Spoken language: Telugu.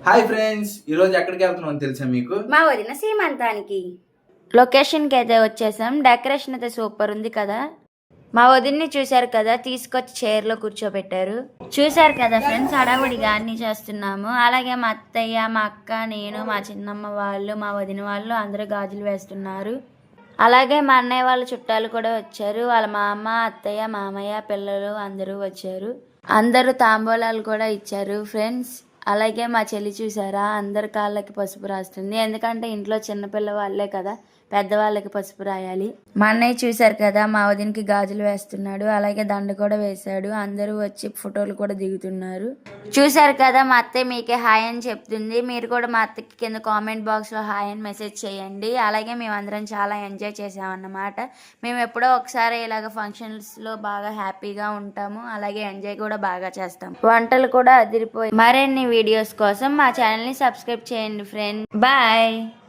హాయ్ ఫ్రెండ్స్, ఈ రోజు ఎక్కడికి వెళ్తున్నాం తెలుసా మీకు? మా వదిన సీమంతానికి లొకేషన్కి అయితే వచ్చేసాం. డెకరేషన్ అయితే సూపర్ ఉంది కదా. మా వదిన్ని చూశారు కదా, తీసుకొచ్చి చైర్లో కూర్చోబెట్టారు. చూశారు కదా ఫ్రెండ్స్, హడావుడిగా అన్ని చేస్తున్నాము. అలాగే మా అత్తయ్య, మా అక్క, నేను, మా చిన్నమ్మ వాళ్ళు, మా వదిన వాళ్ళు అందరూ గాజులు వేస్తున్నారు. అలాగే మా అన్నయ్య వాళ్ళ చుట్టాలు కూడా వచ్చారు. వాళ్ళ మా అమ్మ, అత్తయ్య, మామయ్య, పిల్లలు అందరూ వచ్చారు. అందరూ తాంబూలాలు కూడా ఇచ్చారు ఫ్రెండ్స్. అలాగే మా చెల్లి చూసారా, అందరి కాళ్ళకి పసుపు రాస్తుంది. ఎందుకంటే ఇంట్లో చిన్నపిల్ల వాళ్ళే కదా, పెద్దవాళ్ళకి పసుపు రాయాలి. మా అన్నయ్య చూశారు కదా, మా వదినకి గాజులు వేస్తున్నాడు. అలాగే దండ కూడా వేశాడు. అందరూ వచ్చి ఫోటోలు కూడా దిగుతున్నారు. చూశారు కదా, మా అత్తయ్య మీకే హాయ్ అని చెప్తుంది. మీరు కూడా మా అత్తకి కింద కామెంట్ బాక్స్లో హాయ్ అని మెసేజ్ చేయండి. అలాగే మేమందరం చాలా ఎంజాయ్ చేసామన్నమాట. మేము ఎప్పుడో ఒకసారి ఇలాగ ఫంక్షన్స్లో బాగా హ్యాపీగా ఉంటాము. అలాగే ఎంజాయ్ కూడా బాగా చేస్తాం. వంటలు కూడా అదిరిపోయి. మరిన్ని వీడియోస్ కోసం మా ఛానల్ని సబ్స్క్రైబ్ చేయండి ఫ్రెండ్. బాయ్.